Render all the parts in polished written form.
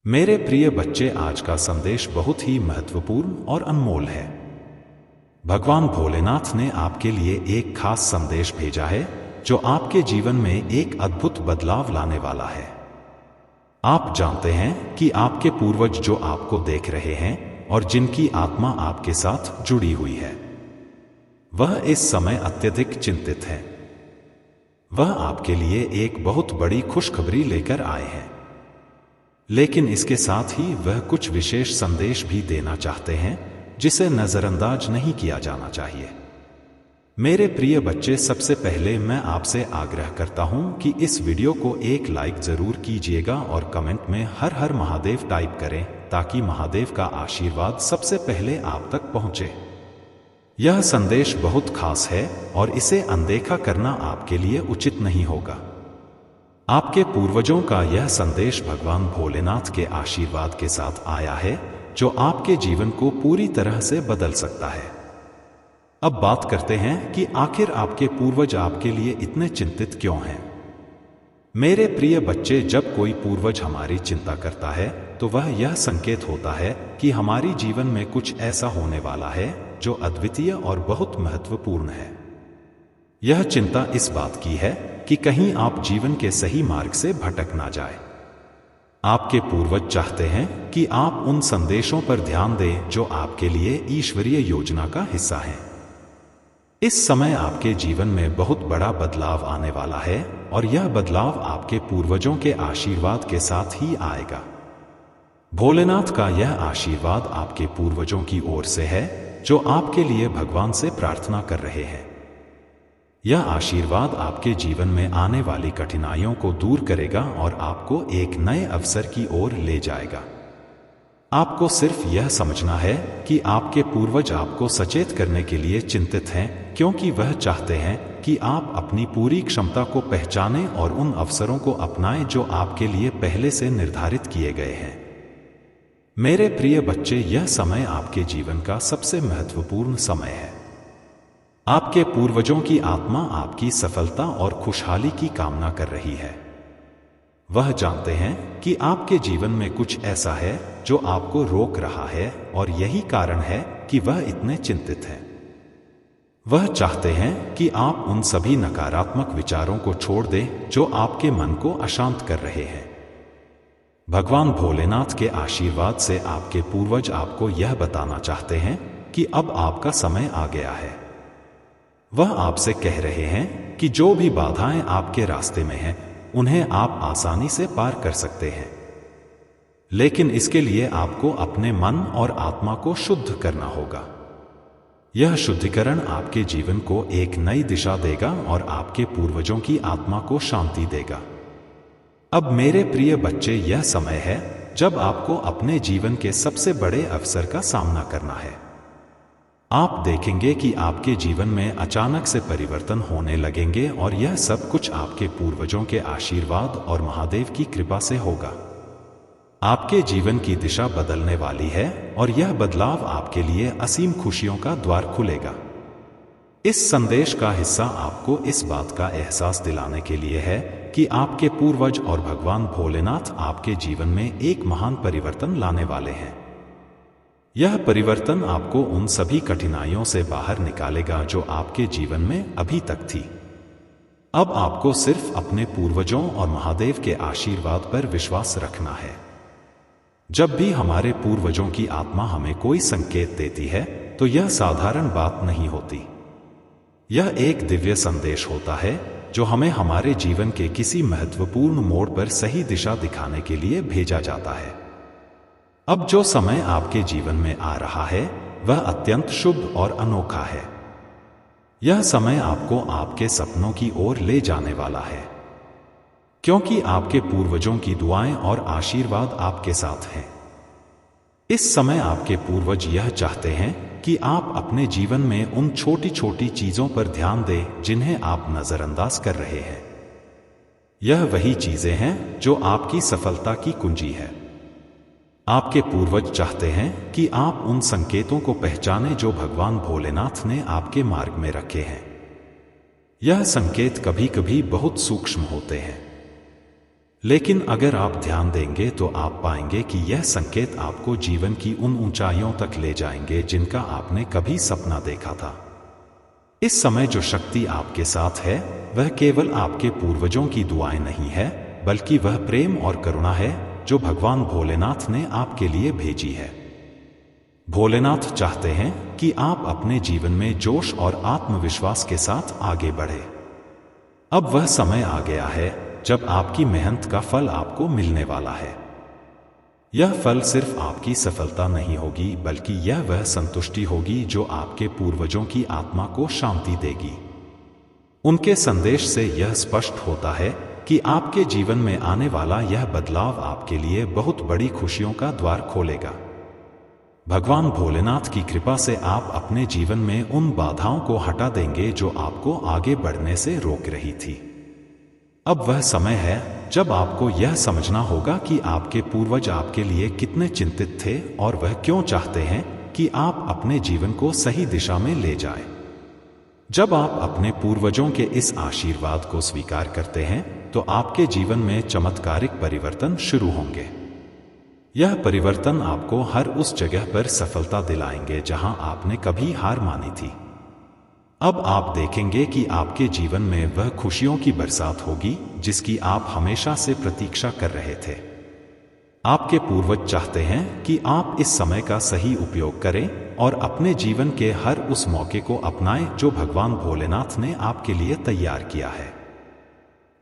मेरे प्रिय बच्चे, आज का संदेश बहुत ही महत्वपूर्ण और अनमोल है। भगवान भोलेनाथ ने आपके लिए एक खास संदेश भेजा है जो आपके जीवन में एक अद्भुत बदलाव लाने वाला है। आप जानते हैं कि आपके पूर्वज जो आपको देख रहे हैं और जिनकी आत्मा आपके साथ जुड़ी हुई है, वह इस समय अत्यधिक चिंतित है। वह आपके लिए एक बहुत बड़ी खुशखबरी लेकर आए हैं, लेकिन इसके साथ ही वह कुछ विशेष संदेश भी देना चाहते हैं जिसे नजरअंदाज नहीं किया जाना चाहिए। मेरे प्रिय बच्चे, सबसे पहले मैं आपसे आग्रह करता हूं कि इस वीडियो को एक लाइक जरूर कीजिएगा और कमेंट में हर हर महादेव टाइप करें ताकि महादेव का आशीर्वाद सबसे पहले आप तक पहुंचे। यह संदेश बहुत खास है और इसे अनदेखा करना आपके लिए उचित नहीं होगा। आपके पूर्वजों का यह संदेश भगवान भोलेनाथ के आशीर्वाद के साथ आया है जो आपके जीवन को पूरी तरह से बदल सकता है। अब बात करते हैं कि आखिर आपके पूर्वज आपके लिए इतने चिंतित क्यों हैं। मेरे प्रिय बच्चे, जब कोई पूर्वज हमारी चिंता करता है तो वह यह संकेत होता है कि हमारी जीवन में कुछ ऐसा होने वाला है जो अद्वितीय और बहुत महत्वपूर्ण है। यह चिंता इस बात की है कि कहीं आप जीवन के सही मार्ग से भटक ना जाए। आपके पूर्वज चाहते हैं कि आप उन संदेशों पर ध्यान दें जो आपके लिए ईश्वरीय योजना का हिस्सा हैं। इस समय आपके जीवन में बहुत बड़ा बदलाव आने वाला है और यह बदलाव आपके पूर्वजों के आशीर्वाद के साथ ही आएगा। भोलेनाथ का यह आशीर्वाद आपके पूर्वजों की ओर से है जो आपके लिए भगवान से प्रार्थना कर रहे हैं। यह आशीर्वाद आपके जीवन में आने वाली कठिनाइयों को दूर करेगा और आपको एक नए अवसर की ओर ले जाएगा। आपको सिर्फ यह समझना है कि आपके पूर्वज आपको सचेत करने के लिए चिंतित हैं, क्योंकि वह चाहते हैं कि आप अपनी पूरी क्षमता को पहचानें और उन अवसरों को अपनाएं जो आपके लिए पहले से निर्धारित किए गए हैं। मेरे प्रिय बच्चे, यह समय आपके जीवन का सबसे महत्वपूर्ण समय है। आपके पूर्वजों की आत्मा आपकी सफलता और खुशहाली की कामना कर रही है। वह जानते हैं कि आपके जीवन में कुछ ऐसा है जो आपको रोक रहा है और यही कारण है कि वह इतने चिंतित हैं। वह चाहते हैं कि आप उन सभी नकारात्मक विचारों को छोड़ दें जो आपके मन को अशांत कर रहे हैं। भगवान भोलेनाथ के आशीर्वाद से आपके पूर्वज आपको यह बताना चाहते हैं कि अब आपका समय आ गया है। वह आपसे कह रहे हैं कि जो भी बाधाएं आपके रास्ते में हैं, उन्हें आप आसानी से पार कर सकते हैं, लेकिन इसके लिए आपको अपने मन और आत्मा को शुद्ध करना होगा। यह शुद्धिकरण आपके जीवन को एक नई दिशा देगा और आपके पूर्वजों की आत्मा को शांति देगा। अब मेरे प्रिय बच्चे, यह समय है जब आपको अपने जीवन के सबसे बड़े अवसर का सामना करना है। आप देखेंगे कि आपके जीवन में अचानक से परिवर्तन होने लगेंगे और यह सब कुछ आपके पूर्वजों के आशीर्वाद और महादेव की कृपा से होगा। आपके जीवन की दिशा बदलने वाली है और यह बदलाव आपके लिए असीम खुशियों का द्वार खुलेगा। इस संदेश का हिस्सा आपको इस बात का एहसास दिलाने के लिए है कि आपके पूर्वज और भगवान भोलेनाथ आपके जीवन में एक महान परिवर्तन लाने वाले हैं। यह परिवर्तन आपको उन सभी कठिनाइयों से बाहर निकालेगा जो आपके जीवन में अभी तक थी। अब आपको सिर्फ अपने पूर्वजों और महादेव के आशीर्वाद पर विश्वास रखना है। जब भी हमारे पूर्वजों की आत्मा हमें कोई संकेत देती है तो यह साधारण बात नहीं होती। यह एक दिव्य संदेश होता है जो हमें हमारे जीवन के किसी महत्वपूर्ण मोड़ पर सही दिशा दिखाने के लिए भेजा जाता है। अब जो समय आपके जीवन में आ रहा है वह अत्यंत शुभ और अनोखा है। यह समय आपको आपके सपनों की ओर ले जाने वाला है, क्योंकि आपके पूर्वजों की दुआएं और आशीर्वाद आपके साथ हैं। इस समय आपके पूर्वज यह चाहते हैं कि आप अपने जीवन में उन छोटी छोटी चीजों पर ध्यान दें जिन्हें आप नजरअंदाज कर रहे हैं। यह वही चीजें हैं जो आपकी सफलता की कुंजी है। आपके पूर्वज चाहते हैं कि आप उन संकेतों को पहचानें जो भगवान भोलेनाथ ने आपके मार्ग में रखे हैं। यह संकेत कभी कभी बहुत सूक्ष्म होते हैं, लेकिन अगर आप ध्यान देंगे तो आप पाएंगे कि यह संकेत आपको जीवन की उन ऊंचाइयों तक ले जाएंगे जिनका आपने कभी सपना देखा था। इस समय जो शक्ति आपके साथ है वह केवल आपके पूर्वजों की दुआएं नहीं है, बल्कि वह प्रेम और करुणा है जो भगवान भोलेनाथ ने आपके लिए भेजी है। भोलेनाथ चाहते हैं कि आप अपने जीवन में जोश और आत्मविश्वास के साथ आगे बढ़े। अब वह समय आ गया है जब आपकी मेहनत का फल आपको मिलने वाला है। यह फल सिर्फ आपकी सफलता नहीं होगी, बल्कि यह वह संतुष्टि होगी जो आपके पूर्वजों की आत्मा को शांति देगी। उनके संदेश से यह स्पष्ट होता है कि आपके जीवन में आने वाला यह बदलाव आपके लिए बहुत बड़ी खुशियों का द्वार खोलेगा। भगवान भोलेनाथ की कृपा से आप अपने जीवन में उन बाधाओं को हटा देंगे जो आपको आगे बढ़ने से रोक रही थी। अब वह समय है जब आपको यह समझना होगा कि आपके पूर्वज आपके लिए कितने चिंतित थे और वह क्यों चाहते हैं कि आप अपने जीवन को सही दिशा में ले जाएं। जब आप अपने पूर्वजों के इस आशीर्वाद को स्वीकार करते हैं तो आपके जीवन में चमत्कारिक परिवर्तन शुरू होंगे। यह परिवर्तन आपको हर उस जगह पर सफलता दिलाएंगे जहां आपने कभी हार मानी थी। अब आप देखेंगे कि आपके जीवन में वह खुशियों की बरसात होगी जिसकी आप हमेशा से प्रतीक्षा कर रहे थे। आपके पूर्वज चाहते हैं कि आप इस समय का सही उपयोग करें और अपने जीवन के हर उस मौके को अपनाएं जो भगवान भोलेनाथ ने आपके लिए तैयार किया है।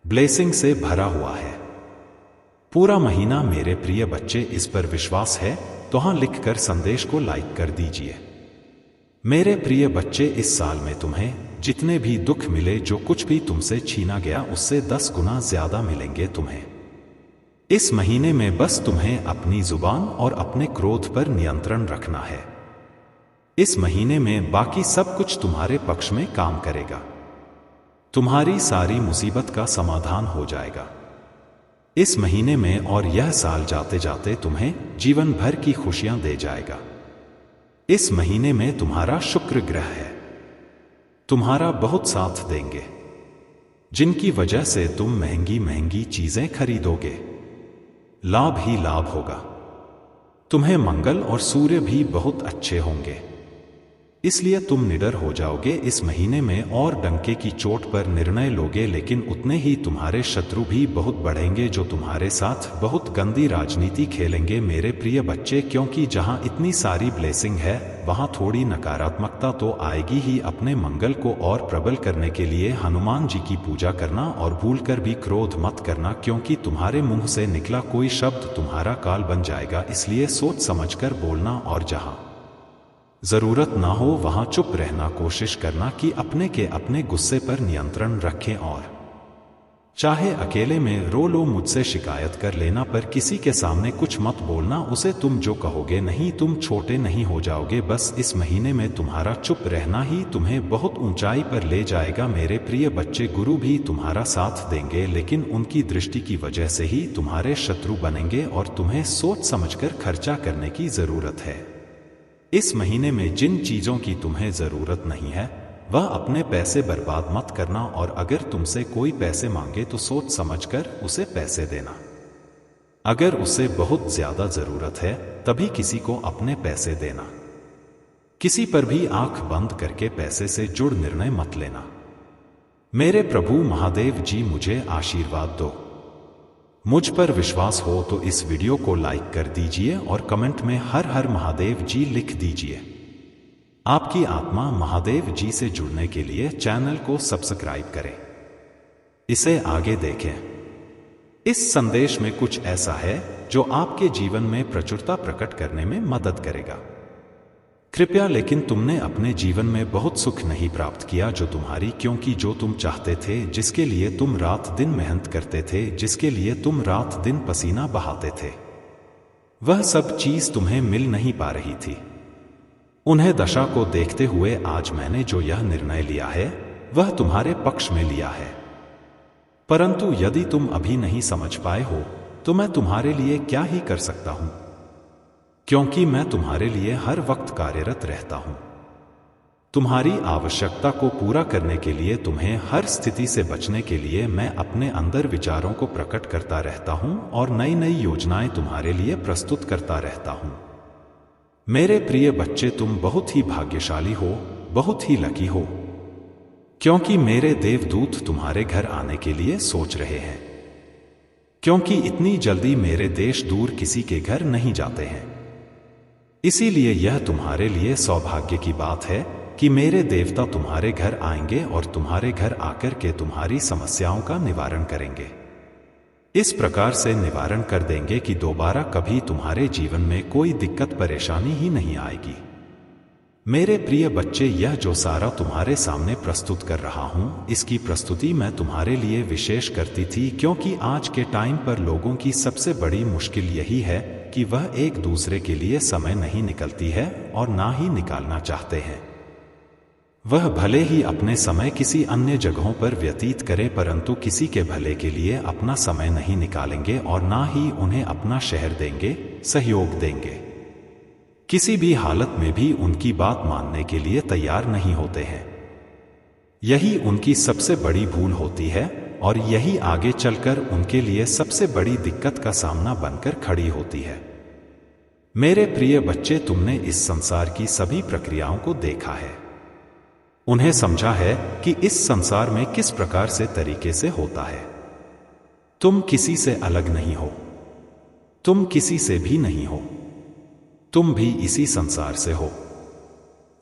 ब्लेसिंग से भरा हुआ है पूरा महीना मेरे प्रिय बच्चे। इस पर विश्वास है तो हाँ लिखकर संदेश को लाइक कर दीजिए। मेरे प्रिय बच्चे, इस साल में तुम्हें जितने भी दुख मिले, जो कुछ भी तुमसे छीना गया, उससे 10 गुना ज्यादा मिलेंगे तुम्हें। इस महीने में बस तुम्हें अपनी जुबान और अपने क्रोध पर नियंत्रण रखना है। इस महीने में बाकी सब कुछ तुम्हारे पक्ष में काम करेगा। तुम्हारी सारी मुसीबत का समाधान हो जाएगा इस महीने में, और यह साल जाते जाते तुम्हें जीवन भर की खुशियां दे जाएगा। इस महीने में तुम्हारा शुक्र ग्रह है, तुम्हारा बहुत साथ देंगे, जिनकी वजह से तुम महंगी महंगी चीजें खरीदोगे। लाभ ही लाभ होगा। तुम्हें मंगल और सूर्य भी बहुत अच्छे होंगे, इसलिए तुम निडर हो जाओगे इस महीने में और डंके की चोट पर निर्णय लोगे। लेकिन उतने ही तुम्हारे शत्रु भी बहुत बढ़ेंगे जो तुम्हारे साथ बहुत गंदी राजनीति खेलेंगे मेरे प्रिय बच्चे, क्योंकि जहां इतनी सारी ब्लेसिंग है वहां थोड़ी नकारात्मकता तो आएगी ही। अपने मंगल को और प्रबल करने के लिए हनुमान जी की पूजा करना और भूलकर भी क्रोध मत करना, क्योंकि तुम्हारे मुंह से निकला कोई शब्द तुम्हारा काल बन जाएगा। इसलिए सोच समझकर बोलना और जहां जरूरत ना हो वहां चुप रहना कोशिश करना कि अपने गुस्से पर नियंत्रण रखें। और चाहे अकेले में रो लो, मुझसे शिकायत कर लेना, पर किसी के सामने कुछ मत बोलना। उसे तुम जो कहोगे नहीं, तुम छोटे नहीं हो जाओगे। बस इस महीने में तुम्हारा चुप रहना ही तुम्हें बहुत ऊंचाई पर ले जाएगा मेरे प्रिय बच्चे। गुरु भी तुम्हारा साथ देंगे, लेकिन उनकी दृष्टि की वजह से ही तुम्हारे शत्रु बनेंगे और तुम्हें सोच समझकर खर्चा करने की जरूरत है। इस महीने में जिन चीजों की तुम्हें जरूरत नहीं है वह अपने पैसे बर्बाद मत करना, और अगर तुमसे कोई पैसे मांगे तो सोच समझकर उसे पैसे देना। अगर उसे बहुत ज्यादा जरूरत है तभी किसी को अपने पैसे देना। किसी पर भी आंख बंद करके पैसे से जुड़ निर्णय मत लेना। मेरे प्रभु महादेव जी मुझे आशीर्वाद दो। मुझ पर विश्वास हो तो इस वीडियो को लाइक कर दीजिए और कमेंट में हर हर महादेव जी लिख दीजिए। आपकी आत्मा महादेव जी से जुड़ने के लिए चैनल को सब्सक्राइब करें, इसे आगे देखें। इस संदेश में कुछ ऐसा है जो आपके जीवन में प्रचुरता प्रकट करने में मदद करेगा। कृपया, लेकिन तुमने अपने जीवन में बहुत सुख नहीं प्राप्त किया जो तुम्हारी, क्योंकि जो तुम चाहते थे, जिसके लिए तुम रात दिन मेहनत करते थे, जिसके लिए तुम रात दिन पसीना बहाते थे, वह सब चीज तुम्हें मिल नहीं पा रही थी। उन्हें दशा को देखते हुए आज मैंने जो यह निर्णय लिया है वह तुम्हारे पक्ष में लिया है। परंतु यदि तुम अभी नहीं समझ पाए हो तो मैं तुम्हारे लिए क्या ही कर सकता हूं, क्योंकि मैं तुम्हारे लिए हर वक्त कार्यरत रहता हूं। तुम्हारी आवश्यकता को पूरा करने के लिए तुम्हें हर स्थिति से बचने के लिए मैं अपने अंदर विचारों को प्रकट करता रहता हूं और नई नई योजनाएं तुम्हारे लिए प्रस्तुत करता रहता हूं। मेरे प्रिय बच्चे, तुम बहुत ही भाग्यशाली हो, बहुत ही लकी हो, क्योंकि मेरे देवदूत तुम्हारे घर आने के लिए सोच रहे हैं। क्योंकि इतनी जल्दी मेरे देश दूर किसी के घर नहीं जाते हैं, इसीलिए यह तुम्हारे लिए सौभाग्य की बात है कि मेरे देवता तुम्हारे घर आएंगे और तुम्हारे घर आकर के तुम्हारी समस्याओं का निवारण करेंगे। इस प्रकार से निवारण कर देंगे कि दोबारा कभी तुम्हारे जीवन में कोई दिक्कत परेशानी ही नहीं आएगी। मेरे प्रिय बच्चे, यह जो सारा तुम्हारे सामने प्रस्तुत कर रहा हूं, इसकी प्रस्तुति मैं तुम्हारे लिए विशेष करती थी, क्योंकि आज के टाइम पर लोगों की सबसे बड़ी मुश्किल यही है कि वह एक दूसरे के लिए समय नहीं निकलती है और ना ही निकालना चाहते हैं। वह भले ही अपने समय किसी अन्य जगहों पर व्यतीत करें, परंतु किसी के भले के लिए अपना समय नहीं निकालेंगे और ना ही उन्हें अपना शहर देंगे, सहयोग देंगे। किसी भी हालत में भी उनकी बात मानने के लिए तैयार नहीं होते हैं। यही उनकी सबसे बड़ी भूल होती है और यही आगे चलकर उनके लिए सबसे बड़ी दिक्कत का सामना बनकर खड़ी होती है। मेरे प्रिय बच्चे, तुमने इस संसार की सभी प्रक्रियाओं को देखा है, उन्हें समझा है कि इस संसार में किस प्रकार से तरीके से होता है। तुम किसी से अलग नहीं हो, तुम किसी से भी नहीं हो, तुम भी इसी संसार से हो।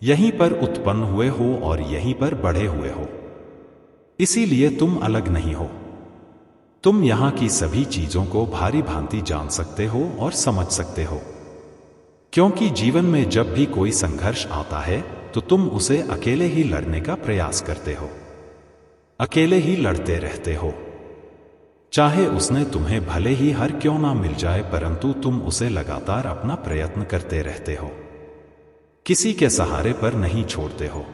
यहीं पर उत्पन्न हुए हो और यहीं पर बढ़े हुए हो, इसीलिए तुम अलग नहीं हो। तुम यहां की सभी चीजों को भारी भांति जान सकते हो और समझ सकते हो, क्योंकि जीवन में जब भी कोई संघर्ष आता है तो तुम उसे अकेले ही लड़ने का प्रयास करते हो, अकेले ही लड़ते रहते हो। चाहे उसने तुम्हें भले ही हर क्यों ना मिल जाए, परंतु तुम उसे लगातार अपना प्रयत्न करते रहते हो, किसी के सहारे पर नहीं छोड़ते हो।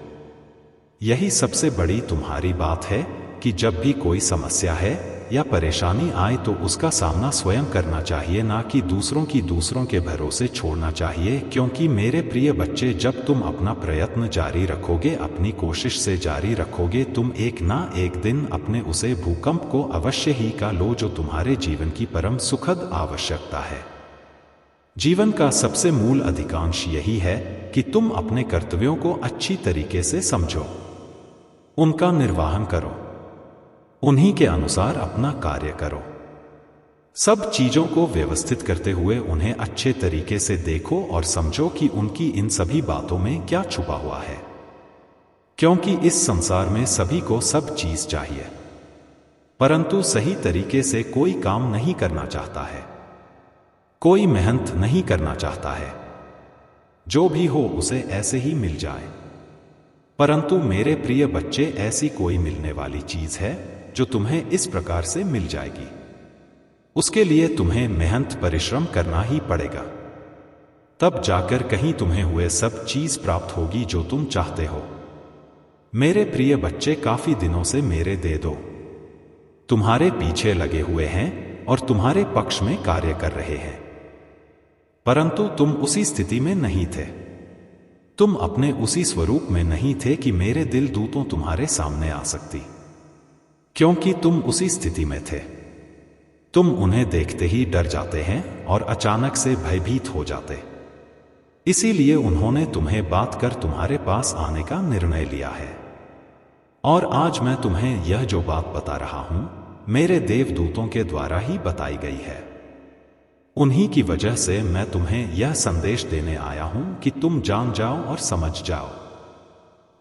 यही सबसे बड़ी तुम्हारी बात है कि जब भी कोई समस्या है या परेशानी आए तो उसका सामना स्वयं करना चाहिए, ना कि दूसरों के भरोसे छोड़ना चाहिए। क्योंकि मेरे प्रिय बच्चे, जब तुम अपना प्रयत्न जारी रखोगे, अपनी कोशिश से जारी रखोगे, तुम एक ना एक दिन अपने उसे भूकंप को अवश्य ही का लो, जो तुम्हारे जीवन की परम सुखद आवश्यकता है। जीवन का सबसे मूल अधिकांश यही है कि तुम अपने कर्तव्यों को अच्छी तरीके से समझो, उनका निर्वहन करो, उन्हीं के अनुसार अपना कार्य करो। सब चीजों को व्यवस्थित करते हुए उन्हें अच्छे तरीके से देखो और समझो कि उनकी इन सभी बातों में क्या छुपा हुआ है। क्योंकि इस संसार में सभी को सब चीज चाहिए, परंतु सही तरीके से कोई काम नहीं करना चाहता है, कोई मेहनत नहीं करना चाहता है। जो भी हो उसे ऐसे ही मिल जाए। परंतु मेरे प्रिय बच्चे, ऐसी कोई मिलने वाली चीज है जो तुम्हें इस प्रकार से मिल जाएगी? उसके लिए तुम्हें मेहनत परिश्रम करना ही पड़ेगा, तब जाकर कहीं तुम्हें हुए सब चीज प्राप्त होगी जो तुम चाहते हो। मेरे प्रिय बच्चे, काफी दिनों से मेरे दे दो तुम्हारे पीछे लगे हुए हैं और तुम्हारे पक्ष में कार्य कर रहे हैं, परंतु तुम उसी स्थिति में नहीं थे, तुम अपने उसी स्वरूप में नहीं थे कि मेरे दिल दूतों तुम्हारे सामने आ सकती। क्योंकि तुम उसी स्थिति में थे, तुम उन्हें देखते ही डर जाते हैं और अचानक से भयभीत हो जाते। इसीलिए उन्होंने तुम्हें बात कर तुम्हारे पास आने का निर्णय लिया है। और आज मैं तुम्हें यह जो बात बता रहा हूं, मेरे देवदूतों के द्वारा ही बताई गई है। उन्हीं की वजह से मैं तुम्हें यह संदेश देने आया हूं कि तुम जान जाओ और समझ जाओ।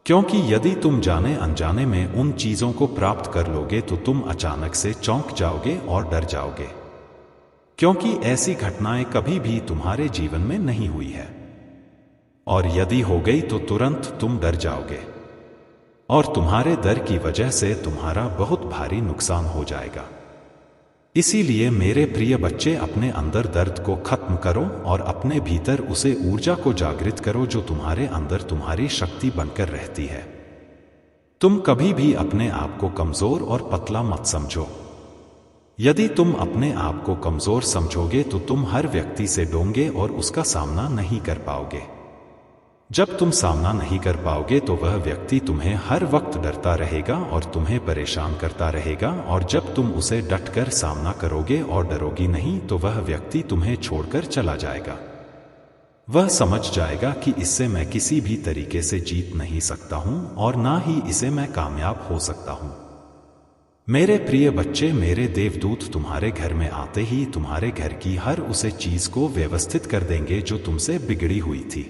क्योंकि यदि तुम जाने अनजाने में उन चीजों को प्राप्त कर लोगे तो तुम अचानक से चौंक जाओगे और डर जाओगे, क्योंकि ऐसी घटनाएं कभी भी तुम्हारे जीवन में नहीं हुई है। और यदि हो गई तो तुरंत तुम डर जाओगे और तुम्हारे डर की वजह से तुम्हारा बहुत भारी नुकसान हो जाएगा। इसीलिए मेरे प्रिय बच्चे, अपने अंदर दर्द को खत्म करो और अपने भीतर उसे ऊर्जा को जागृत करो जो तुम्हारे अंदर तुम्हारी शक्ति बनकर रहती है। तुम कभी भी अपने आप को कमजोर और पतला मत समझो। यदि तुम अपने आप को कमजोर समझोगे तो तुम हर व्यक्ति से डोंगे और उसका सामना नहीं कर पाओगे। जब तुम सामना नहीं कर पाओगे तो वह व्यक्ति तुम्हें हर वक्त डरता रहेगा और तुम्हें परेशान करता रहेगा, और जब तुम उसे डटकर सामना करोगे और डरोगी नहीं तो वह व्यक्ति तुम्हें छोड़कर चला जाएगा। वह समझ जाएगा कि इससे मैं किसी भी तरीके से जीत नहीं सकता हूं और ना ही इसे मैं कामयाब हो सकता हूं। मेरे प्रिय बच्चे, मेरे देवदूत तुम्हारे घर में आते ही तुम्हारे घर की हर उसे चीज को व्यवस्थित कर देंगे जो तुमसे बिगड़ी हुई थी।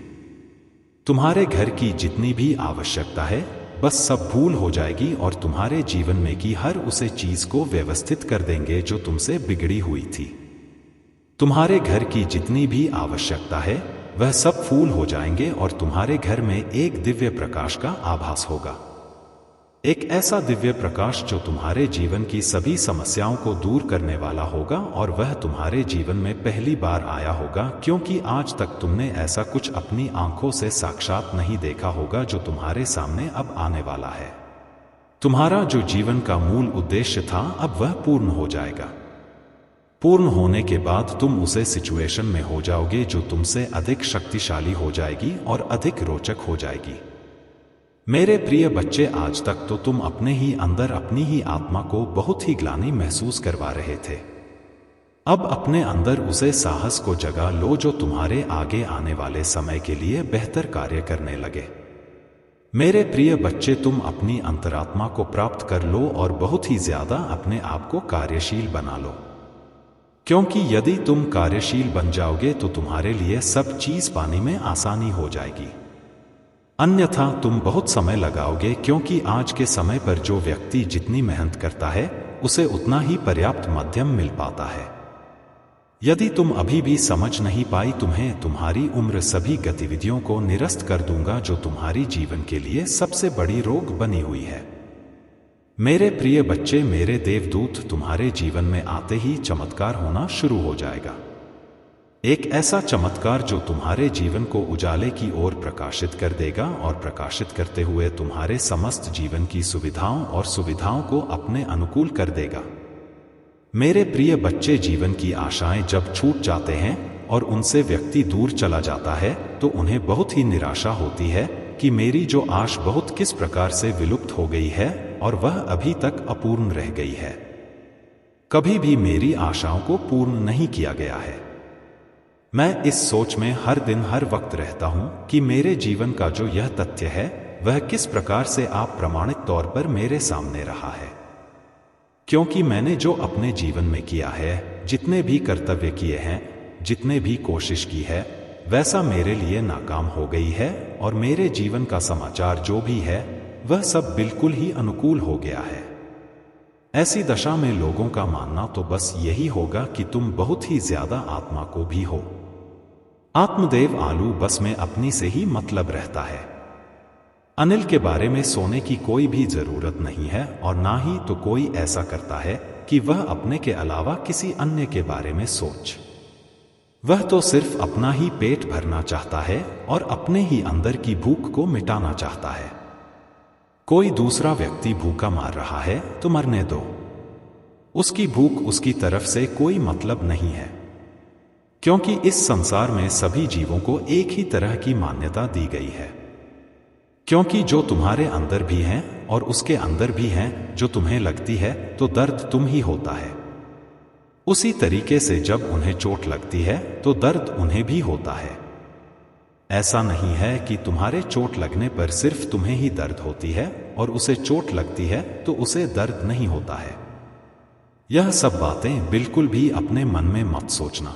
तुम्हारे घर की जितनी भी आवश्यकता है बस सब भूल हो जाएगी और तुम्हारे जीवन में की हर उसे चीज को व्यवस्थित कर देंगे जो तुमसे बिगड़ी हुई थी। तुम्हारे घर की जितनी भी आवश्यकता है वह सब फूल हो जाएंगे और तुम्हारे घर में एक दिव्य प्रकाश का आभास होगा। एक ऐसा दिव्य प्रकाश जो तुम्हारे जीवन की सभी समस्याओं को दूर करने वाला होगा, और वह तुम्हारे जीवन में पहली बार आया होगा क्योंकि आज तक तुमने ऐसा कुछ अपनी आंखों से साक्षात नहीं देखा होगा जो तुम्हारे सामने अब आने वाला है। तुम्हारा जो जीवन का मूल उद्देश्य था अब वह पूर्ण हो जाएगा। पूर्ण होने के बाद तुम उसे सिचुएशन में हो जाओगे जो तुमसे अधिक शक्तिशाली हो जाएगी और अधिक रोचक हो जाएगी। मेरे प्रिय बच्चे, आज तक तो तुम अपने ही अंदर अपनी ही आत्मा को बहुत ही ग्लानि महसूस करवा रहे थे। अब अपने अंदर उसे साहस को जगा लो जो तुम्हारे आगे आने वाले समय के लिए बेहतर कार्य करने लगे। मेरे प्रिय बच्चे, तुम अपनी अंतरात्मा को प्राप्त कर लो और बहुत ही ज्यादा अपने आप को कार्यशील बना लो, क्योंकि यदि तुम कार्यशील बन जाओगे तो तुम्हारे लिए सब चीज पाने में आसानी हो जाएगी। अन्यथा तुम बहुत समय लगाओगे, क्योंकि आज के समय पर जो व्यक्ति जितनी मेहनत करता है उसे उतना ही पर्याप्त मध्यम मिल पाता है। यदि तुम अभी भी समझ नहीं पाई, तुम्हें तुम्हारी उम्र सभी गतिविधियों को निरस्त कर दूंगा जो तुम्हारी जीवन के लिए सबसे बड़ी रोग बनी हुई है। मेरे प्रिय बच्चे, मेरे देवदूत तुम्हारे जीवन में आते ही चमत्कार होना शुरू हो जाएगा। एक ऐसा चमत्कार जो तुम्हारे जीवन को उजाले की ओर प्रकाशित कर देगा और प्रकाशित करते हुए तुम्हारे समस्त जीवन की सुविधाओं को अपने अनुकूल कर देगा। मेरे प्रिय बच्चे, जीवन की आशाएं जब छूट जाते हैं और उनसे व्यक्ति दूर चला जाता है तो उन्हें बहुत ही निराशा होती है कि मेरी जो आश बहुत किस प्रकार से विलुप्त हो गई है और वह अभी तक अपूर्ण रह गई है। कभी भी मेरी आशाओं को पूर्ण नहीं किया गया है। मैं इस सोच में हर दिन हर वक्त रहता हूं कि मेरे जीवन का जो यह तथ्य है वह किस प्रकार से आप प्रमाणित तौर पर मेरे सामने रहा है, क्योंकि मैंने जो अपने जीवन में किया है, जितने भी कर्तव्य किए हैं, जितने भी कोशिश की है, वैसा मेरे लिए नाकाम हो गई है और मेरे जीवन का समाचार जो भी है वह सब बिल्कुल ही अनुकूल हो गया है। ऐसी दशा में लोगों का मानना तो बस यही होगा कि तुम बहुत ही ज्यादा आत्मा को भी हो। आत्मदेव आलू बस में अपनी से ही मतलब रहता है। अनिल के बारे में सोने की कोई भी जरूरत नहीं है और ना ही तो कोई ऐसा करता है कि वह अपने के अलावा किसी अन्य के बारे में सोच। वह तो सिर्फ अपना ही पेट भरना चाहता है और अपने ही अंदर की भूख को मिटाना चाहता है। कोई दूसरा व्यक्ति भूखा मार रहा है तो मरने दो, उसकी भूख उसकी तरफ से कोई मतलब नहीं है, क्योंकि इस संसार में सभी जीवों को एक ही तरह की मान्यता दी गई है। क्योंकि जो तुम्हारे अंदर भी हैं और उसके अंदर भी हैं जो तुम्हें लगती है तो दर्द तुम ही होता है, उसी तरीके से जब उन्हें चोट लगती है तो दर्द उन्हें भी होता है। ऐसा नहीं है कि तुम्हारे चोट लगने पर सिर्फ तुम्हें ही दर्द होती है और उसे चोट लगती है तो उसे दर्द नहीं होता है। यह सब बातें बिल्कुल भी अपने मन में मत सोचना।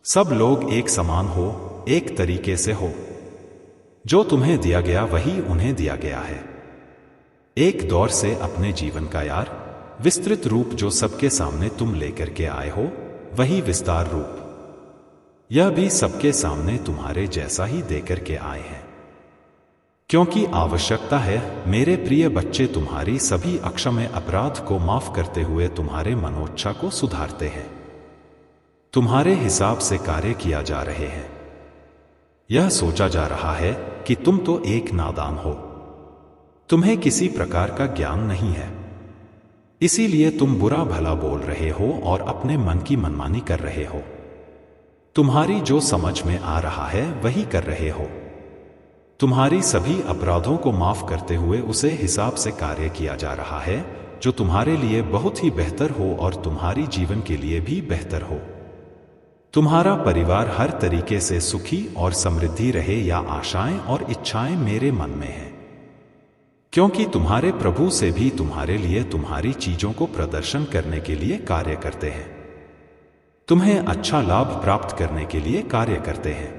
सब लोग एक समान हो, एक तरीके से हो। जो तुम्हें दिया गया वही उन्हें दिया गया है। एक दौर से अपने जीवन का यार विस्तृत रूप जो सबके सामने तुम लेकर के आए हो वही विस्तार रूप यह भी सबके सामने तुम्हारे जैसा ही देकर के आए हैं, क्योंकि आवश्यकता है मेरे प्रिय बच्चे, तुम्हारी सभी अक्षम्य अपराध को माफ करते हुए तुम्हारे मनोच्छा को सुधारते हैं। तुम्हारे हिसाब से कार्य किया जा रहे हैं। यह सोचा जा रहा है कि तुम तो एक नादान हो, तुम्हें किसी प्रकार का ज्ञान नहीं है, इसीलिए तुम बुरा भला बोल रहे हो और अपने मन की मनमानी कर रहे हो। तुम्हारी जो समझ में आ रहा है वही कर रहे हो। तुम्हारी सभी अपराधों को माफ करते हुए उसे हिसाब से कार्य किया जा रहा है, जो तुम्हारे लिए बहुत ही बेहतर हो और तुम्हारी जीवन के लिए भी बेहतर हो। तुम्हारा परिवार हर तरीके से सुखी और समृद्धि रहे, या आशाएं और इच्छाएं मेरे मन में हैं, क्योंकि तुम्हारे प्रभु से भी तुम्हारे लिए तुम्हारी चीजों को प्रदर्शन करने के लिए कार्य करते हैं, तुम्हें अच्छा लाभ प्राप्त करने के लिए कार्य करते हैं,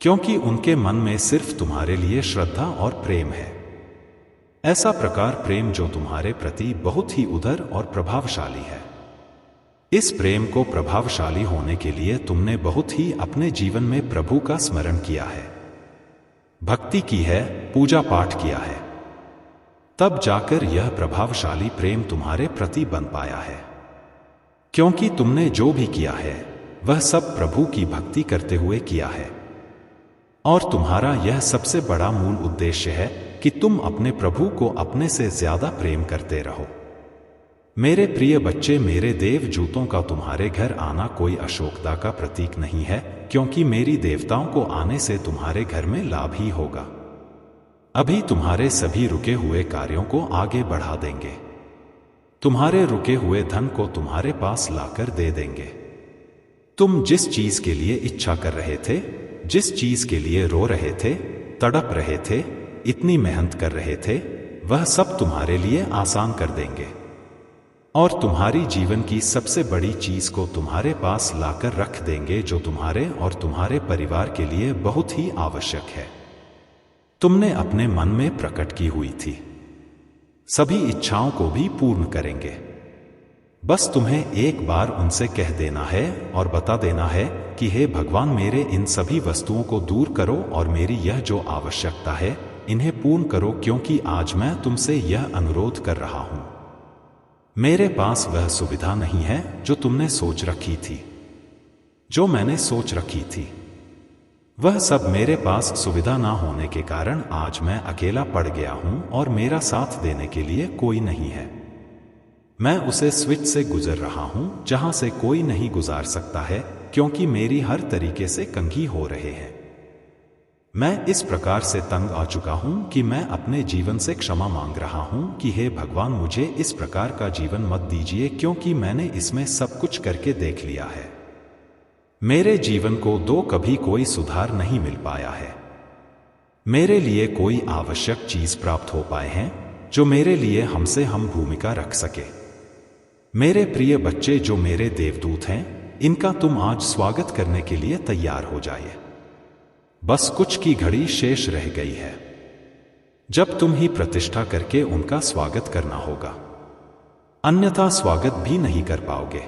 क्योंकि उनके मन में सिर्फ तुम्हारे लिए श्रद्धा और प्रेम है। ऐसा प्रकार प्रेम जो तुम्हारे प्रति बहुत ही उदार और प्रभावशाली है। इस प्रेम को प्रभावशाली होने के लिए तुमने बहुत ही अपने जीवन में प्रभु का स्मरण किया है, भक्ति की है, पूजा पाठ किया है, तब जाकर यह प्रभावशाली प्रेम तुम्हारे प्रति बन पाया है। क्योंकि तुमने जो भी किया है वह सब प्रभु की भक्ति करते हुए किया है, और तुम्हारा यह सबसे बड़ा मूल उद्देश्य है कि तुम अपने प्रभु को अपने से ज्यादा प्रेम करते रहो। मेरे प्रिय बच्चे, मेरे देवदूतों का तुम्हारे घर आना कोई अशोकता का प्रतीक नहीं है, क्योंकि मेरी देवताओं को आने से तुम्हारे घर में लाभ ही होगा। अभी तुम्हारे सभी रुके हुए कार्यों को आगे बढ़ा देंगे, तुम्हारे रुके हुए धन को तुम्हारे पास लाकर दे देंगे। तुम जिस चीज के लिए इच्छा कर रहे थे, जिस चीज के लिए रो रहे थे, तड़प रहे थे, इतनी मेहनत कर रहे थे, वह सब तुम्हारे लिए आसान कर देंगे, और तुम्हारी जीवन की सबसे बड़ी चीज को तुम्हारे पास लाकर रख देंगे, जो तुम्हारे और तुम्हारे परिवार के लिए बहुत ही आवश्यक है। तुमने अपने मन में प्रकट की हुई थी सभी इच्छाओं को भी पूर्ण करेंगे। बस तुम्हें एक बार उनसे कह देना है और बता देना है कि हे भगवान, मेरे इन सभी वस्तुओं को दूर करो और मेरी यह जो आवश्यकता है इन्हें पूर्ण करो, क्योंकि आज मैं तुमसे यह अनुरोध कर रहा हूं। मेरे पास वह सुविधा नहीं है जो तुमने सोच रखी थी, जो मैंने सोच रखी थी। वह सब मेरे पास सुविधा ना होने के कारण आज मैं अकेला पड़ गया हूं और मेरा साथ देने के लिए कोई नहीं है। मैं उसे स्विच से गुजर रहा हूं जहां से कोई नहीं गुजार सकता है, क्योंकि मेरी हर तरीके से कंघी हो रहे हैं। मैं इस प्रकार से तंग आ चुका हूं कि मैं अपने जीवन से क्षमा मांग रहा हूं कि हे भगवान, मुझे इस प्रकार का जीवन मत दीजिए, क्योंकि मैंने इसमें सब कुछ करके देख लिया है। मेरे जीवन को कभी कोई सुधार नहीं मिल पाया है। मेरे लिए कोई आवश्यक चीज प्राप्त हो पाए हैं जो मेरे लिए हमसे हम भूमिका रख सके। मेरे प्रिय बच्चे, जो मेरे देवदूत हैं, इनका तुम आज स्वागत करने के लिए तैयार हो जाइए। बस कुछ की घड़ी शेष रह गई है, जब तुम ही प्रतिष्ठा करके उनका स्वागत करना होगा, अन्यथा स्वागत भी नहीं कर पाओगे।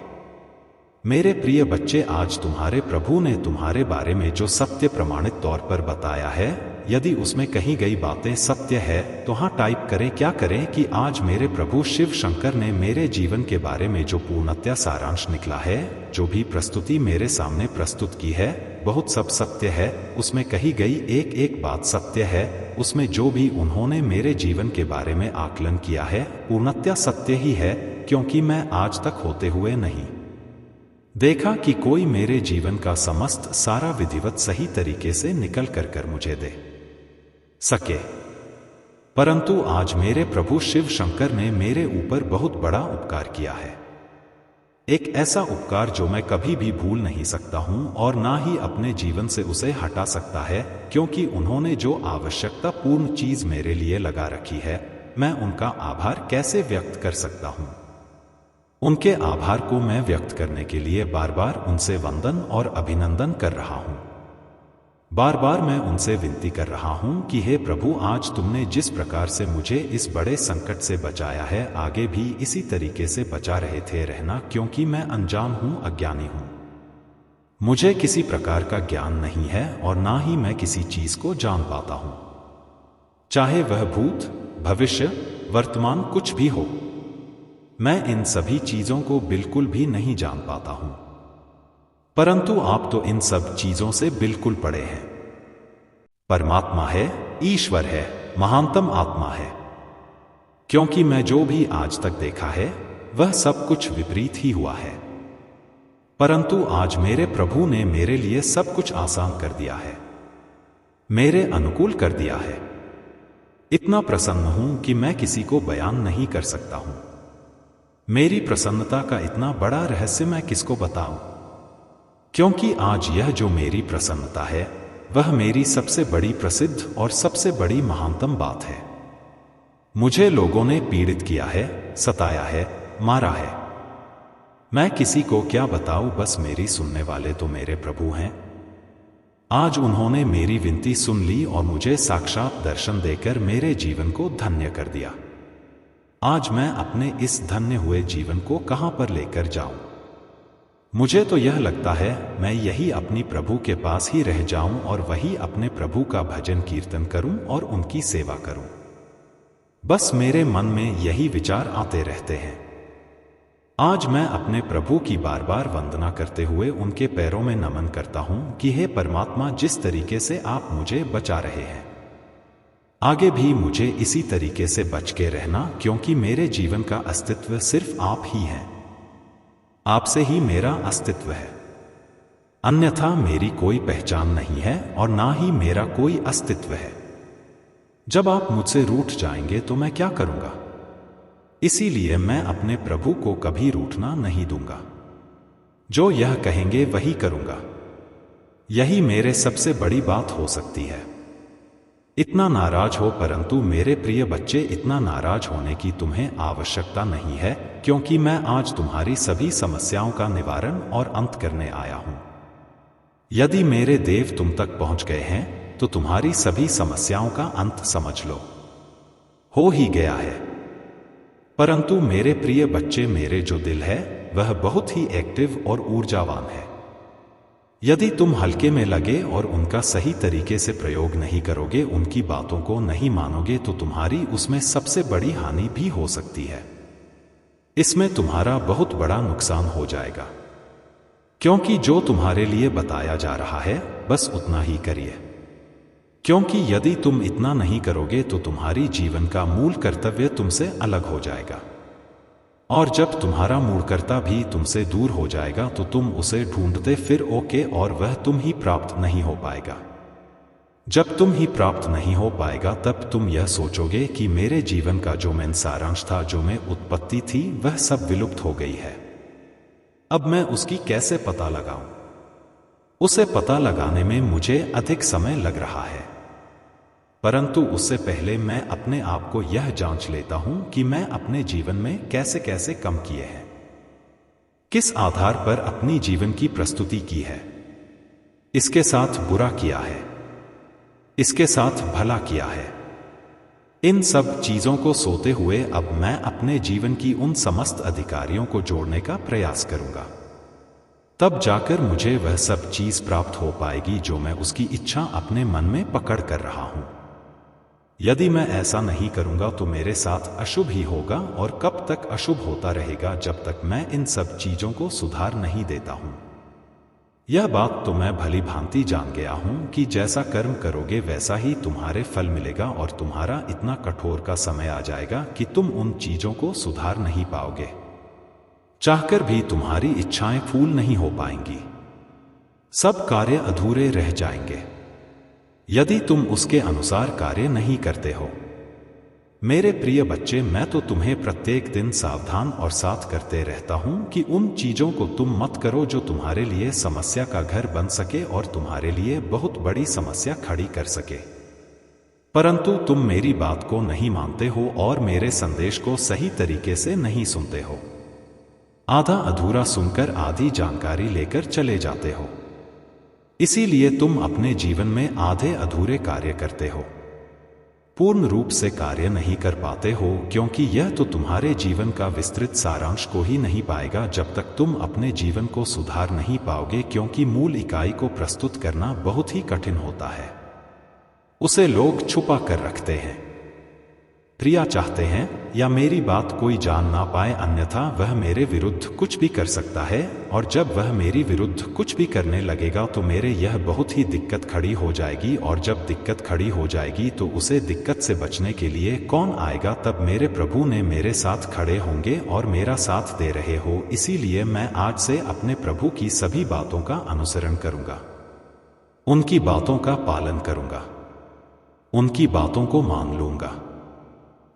मेरे प्रिय बच्चे, आज तुम्हारे प्रभु ने तुम्हारे बारे में जो सत्य प्रमाणित तौर पर बताया है, यदि उसमें कही गई बातें सत्य है तो हाँ टाइप करें। क्या करें कि आज मेरे प्रभु शिव शंकर ने मेरे जीवन के बारे में जो पूर्णतया सारांश निकला है, जो भी प्रस्तुति मेरे सामने प्रस्तुत की है, बहुत सब सत्य है। उसमें कही गई एक एक बात सत्य है। उसमें जो भी उन्होंने मेरे जीवन के बारे में आकलन किया है पूर्णतया सत्य ही है, क्योंकि मैं आज तक होते हुए नहीं देखा कि कोई मेरे जीवन का समस्त सारा विधिवत सही तरीके से निकल कर मुझे दे सके। परंतु आज मेरे प्रभु शिव शंकर ने मेरे ऊपर बहुत बड़ा उपकार किया है, एक ऐसा उपकार जो मैं कभी भी भूल नहीं सकता हूं और ना ही अपने जीवन से उसे हटा सकता है, क्योंकि उन्होंने जो आवश्यकता पूर्ण चीज मेरे लिए लगा रखी है, मैं उनका आभार कैसे व्यक्त कर सकता हूं। उनके आभार को मैं व्यक्त करने के लिए बार बार उनसे वंदन और अभिनंदन कर रहा हूं। बार बार मैं उनसे विनती कर रहा हूं कि हे प्रभु, आज तुमने जिस प्रकार से मुझे इस बड़े संकट से बचाया है, आगे भी इसी तरीके से बचा रहे थे रहना, क्योंकि मैं अनजान हूं, अज्ञानी हूं। मुझे किसी प्रकार का ज्ञान नहीं है और ना ही मैं किसी चीज को जान पाता हूं, चाहे वह भूत, भविष्य, वर्तमान कुछ भी हो। मैं इन सभी चीजों को बिल्कुल भी नहीं जान पाता हूं, परंतु आप तो इन सब चीजों से बिल्कुल परे हैं। परमात्मा है, ईश्वर है, महानतम आत्मा है। क्योंकि मैं जो भी आज तक देखा है वह सब कुछ विपरीत ही हुआ है, परंतु आज मेरे प्रभु ने मेरे लिए सब कुछ आसान कर दिया है। मेरे अनुकूल कर दिया है। इतना प्रसन्न हूं कि मैं किसी को बयान नहीं कर सकता हूं। मेरी प्रसन्नता का इतना बड़ा रहस्य मैं किसको बताऊं? क्योंकि आज यह जो मेरी प्रसन्नता है वह मेरी सबसे बड़ी प्रसिद्ध और सबसे बड़ी महानतम बात है। मुझे लोगों ने पीड़ित किया है, सताया है, मारा है। मैं किसी को क्या बताऊं, बस मेरी सुनने वाले तो मेरे प्रभु हैं। आज उन्होंने मेरी विनती सुन ली और मुझे साक्षात दर्शन देकर मेरे जीवन को धन्य कर दिया। आज मैं अपने इस धन्य हुए जीवन को कहां पर लेकर जाऊं? मुझे तो यह लगता है मैं यही अपनी प्रभु के पास ही रह जाऊं और वही अपने प्रभु का भजन कीर्तन करूं और उनकी सेवा करूं। बस मेरे मन में यही विचार आते रहते हैं। आज मैं अपने प्रभु की बार बार वंदना करते हुए उनके पैरों में नमन करता हूं कि हे परमात्मा, जिस तरीके से आप मुझे बचा रहे हैं आगे भी मुझे इसी तरीके से बच के रहना, क्योंकि मेरे जीवन का अस्तित्व सिर्फ आप ही हैं। आपसे ही मेरा अस्तित्व है, अन्यथा मेरी कोई पहचान नहीं है और ना ही मेरा कोई अस्तित्व है। जब आप मुझसे रूठ जाएंगे तो मैं क्या करूंगा? इसीलिए मैं अपने प्रभु को कभी रूठना नहीं दूंगा। जो यह कहेंगे वही करूंगा। यही मेरे सबसे बड़ी बात हो सकती है। इतना नाराज हो, परंतु मेरे प्रिय बच्चे, इतना नाराज होने की तुम्हें आवश्यकता नहीं है, क्योंकि मैं आज तुम्हारी सभी समस्याओं का निवारण और अंत करने आया हूं। यदि मेरे देव तुम तक पहुंच गए हैं तो तुम्हारी सभी समस्याओं का अंत समझ लो, हो ही गया है। परंतु मेरे प्रिय बच्चे, मेरे जो दिल है वह बहुत ही एक्टिव और ऊर्जावान है। यदि तुम हल्के में लगे और उनका सही तरीके से प्रयोग नहीं करोगे, उनकी बातों को नहीं मानोगे, तो तुम्हारी उसमें सबसे बड़ी हानि भी हो सकती है। इसमें तुम्हारा बहुत बड़ा नुकसान हो जाएगा, क्योंकि जो तुम्हारे लिए बताया जा रहा है बस उतना ही करिए। क्योंकि यदि तुम इतना नहीं करोगे तो तुम्हारी जीवन का मूल कर्तव्य तुमसे अलग हो जाएगा, और जब तुम्हारा मूल कर्तव्य भी तुमसे दूर हो जाएगा तो तुम उसे ढूंढते फिर ओके और वह तुम ही प्राप्त नहीं हो पाएगा। जब तुम ही प्राप्त नहीं हो पाएगा तब तुम यह सोचोगे कि मेरे जीवन का जो मैं सारांश था, जो मैं उत्पत्ति थी, वह सब विलुप्त हो गई है। अब मैं उसकी कैसे पता लगाऊं? उसे पता लगाने में मुझे अधिक समय लग रहा है, परंतु उससे पहले मैं अपने आप को यह जांच लेता हूं कि मैं अपने जीवन में कैसे कैसे कम किए हैं, किस आधार पर अपनी जीवन की प्रस्तुति की है, इसके साथ बुरा किया है, इसके साथ भला किया है। इन सब चीजों को सोते हुए अब मैं अपने जीवन की उन समस्त अधिकारियों को जोड़ने का प्रयास करूंगा। तब जाकर मुझे वह सब चीज प्राप्त हो पाएगी जो मैं उसकी इच्छा अपने मन में पकड़ कर रहा हूं। यदि मैं ऐसा नहीं करूंगा तो मेरे साथ अशुभ ही होगा, और कब तक अशुभ होता रहेगा? जब तक मैं इन सब चीजों को सुधार नहीं देता हूं। यह बात तो मैं भली भांति जान गया हूं कि जैसा कर्म करोगे वैसा ही तुम्हारे फल मिलेगा, और तुम्हारा इतना कठोर का समय आ जाएगा कि तुम उन चीजों को सुधार नहीं पाओगे। चाहकर भी तुम्हारी इच्छाएं फूल नहीं हो पाएंगी, सब कार्य अधूरे रह जाएंगे यदि तुम उसके अनुसार कार्य नहीं करते हो। मेरे प्रिय बच्चे, मैं तो तुम्हें प्रत्येक दिन सावधान और साथ करते रहता हूं कि उन चीजों को तुम मत करो जो तुम्हारे लिए समस्या का घर बन सके और तुम्हारे लिए बहुत बड़ी समस्या खड़ी कर सके। परंतु तुम मेरी बात को नहीं मानते हो और मेरे संदेश को सही तरीके से नहीं सुनते हो। आधा अधूरा सुनकर आधी जानकारी लेकर चले जाते हो। इसीलिए तुम अपने जीवन में आधे अधूरे कार्य करते हो, पूर्ण रूप से कार्य नहीं कर पाते हो, क्योंकि यह तो तुम्हारे जीवन का विस्तृत सारांश को ही नहीं पाएगा जब तक तुम अपने जीवन को सुधार नहीं पाओगे। क्योंकि मूल इकाई को प्रस्तुत करना बहुत ही कठिन होता है, उसे लोग छुपा कर रखते हैं। प्रिया चाहते हैं या मेरी बात कोई जान ना पाए, अन्यथा वह मेरे विरुद्ध कुछ भी कर सकता है, और जब वह मेरी विरुद्ध कुछ भी करने लगेगा तो मेरे यह बहुत ही दिक्कत खड़ी हो जाएगी, और जब दिक्कत खड़ी हो जाएगी तो उसे दिक्कत से बचने के लिए कौन आएगा? तब मेरे प्रभु ने मेरे साथ खड़े होंगे और मेरा साथ दे रहे हो। इसीलिए मैं आज से अपने प्रभु की सभी बातों का अनुसरण करूंगा, उनकी बातों का पालन करूंगा। उनकी बातों को मान लूंगा।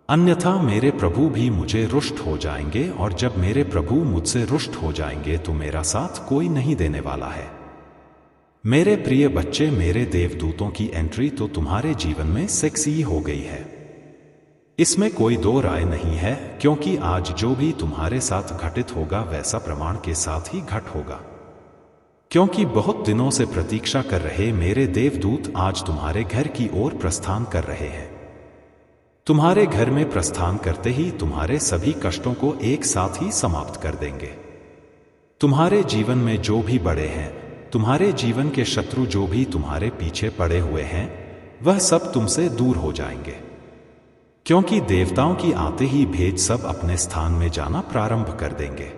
अन्यथा मेरे प्रभु भी मुझे रुष्ट हो जाएंगे, और जब मेरे प्रभु मुझसे रुष्ट हो जाएंगे तो मेरा साथ कोई नहीं देने वाला है। मेरे प्रिय बच्चे, मेरे देवदूतों की एंट्री तो तुम्हारे जीवन में सेक्सी हो गई है, इसमें कोई दो राय नहीं है, क्योंकि आज जो भी तुम्हारे साथ घटित होगा वैसा प्रमाण के साथ ही घट होगा। क्योंकि बहुत दिनों से प्रतीक्षा कर रहे मेरे देवदूत आज तुम्हारे घर की ओर प्रस्थान कर रहे हैं। तुम्हारे घर में प्रस्थान करते ही तुम्हारे सभी कष्टों को एक साथ ही समाप्त कर देंगे। तुम्हारे जीवन में जो भी बड़े हैं, तुम्हारे जीवन के शत्रु जो भी तुम्हारे पीछे पड़े हुए हैं, वह सब तुमसे दूर हो जाएंगे, क्योंकि देवताओं की आते ही भेद सब अपने स्थान में जाना प्रारंभ कर देंगे।